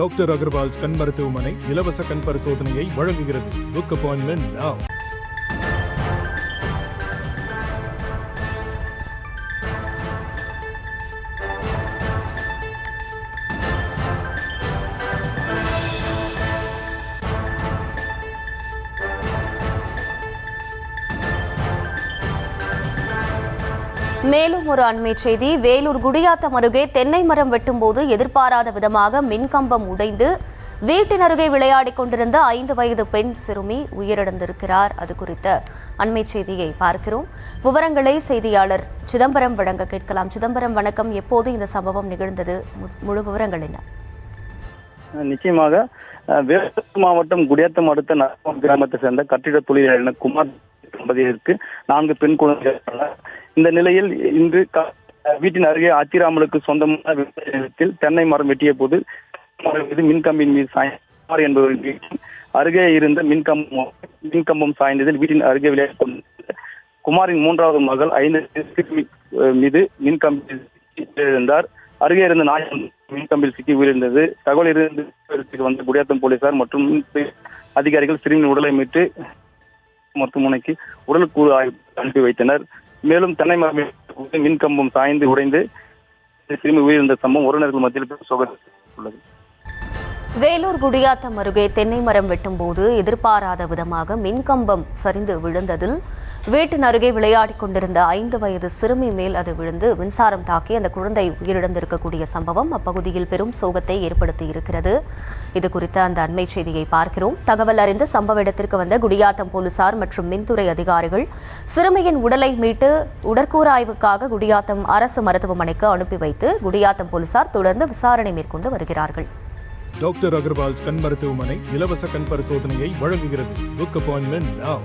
Doctor Agarwal's கண் மருத்துவமனை இலவச கண் பரிசோதனையை வழங்குகிறது. Book appointment now. மேலும் ஒரு அண்மை செய்தி. வேலூர் குடியாத்தம் அருகே தென்னை மரம் வெட்டும்போது எதிர்பாராத விதமாக மின்கம்பம் உடைந்து வீட்டின் அருகே விளையாடிக் கொண்டிருந்த 5 வயது பெண் சிறுமி உயிரிழந்திருக்கிறார். அது குறித்த அண்மை செய்தியை பார்க்கிறோம். விவரங்களை செய்தியாளர் சிதம்பரம் வழங்க கேட்கலாம். சிதம்பரம், வணக்கம். எப்போது இந்த சம்பவம் நிகழ்ந்தது? முழு விவரங்கள் என்ன? நிச்சயமாக வேலூர் மாவட்டம் குடியாத்தம் அடுத்த நரகம் கிராமத்தை சேர்ந்த கட்டிட தொழிலாளர் குமார் தம்பதியருக்கு 4 பெண் குழந்தைகள். இந்த நிலையில் இன்று வீட்டின் அருகே ஆத்திராமலுக்கு சொந்தமான விவசாயத்தில் தென்னை மரம் வெட்டிய போது மின்கம்பின் மீது சாய்ந்தார் என்பவரின் வீட்டின் அருகே இருந்த மின்கம்பம் சாய்ந்ததில் வீட்டின் அருகே விளையாடி கொண்டிருந்த குமாரின் 3வது மகள் 5 மீது மின்கம்பி இருந்தார். அருகே இருந்த நாய் மின்கம்பில் சிக்கி உயிரிழந்தது. தகவல் இருந்து வந்த குடியாத்தம் போலீசார் மற்றும் அதிகாரிகள் சிறுமியின் உடலை மீட்டு மருத்துவமனைக்கு உடலுக்கூறு ஆய்வு அனுப்பி வைத்தனர். மேலும் தென்னை மரம் மின்கம்பம் சாய்ந்து உடைந்து சிறுமி உயிரிழந்த சம்பவம் உறவினர்கள் மத்தியில் சோகம் உள்ளது. வேலூர் குடியாத்தம் அருகே தென்னை மரம் வெட்டும்போது எதிர்பாராத விதமாக மின்கம்பம் சரிந்து விழுந்ததில் வீட்டின் அருகே விளையாடிக் கொண்டிருந்த 5 வயது சிறுமி மேல் அது விழுந்து மின்சாரம் தாக்கி அந்த குழந்தை உயிரிழந்திருக்கக்கூடிய சம்பவம் அப்பகுதியில் பெரும் சோகத்தை ஏற்படுத்தி இருக்கிறது. இது குறித்த அந்த அண்மை செய்தியை பார்க்கிறோம். தகவல் அறிந்து சம்பவ இடத்திற்கு வந்த குடியாத்தம் போலீசார் மற்றும் மின்துறை அதிகாரிகள் சிறுமியின் உடலை மீட்டு உடற்கூறாய்வுக்காக குடியாத்தம் அரசு மருத்துவமனைக்கு அனுப்பி வைத்து குடியாத்தம் போலீசார் தொடர்ந்து விசாரணை மேற்கொண்டு வருகிறார்கள். டாக்டர் அகர்வால்ஸ் கண் மருத்துவமனை இலவச கண் பரிசோதனையை வழங்குகிறது. Book appointment now.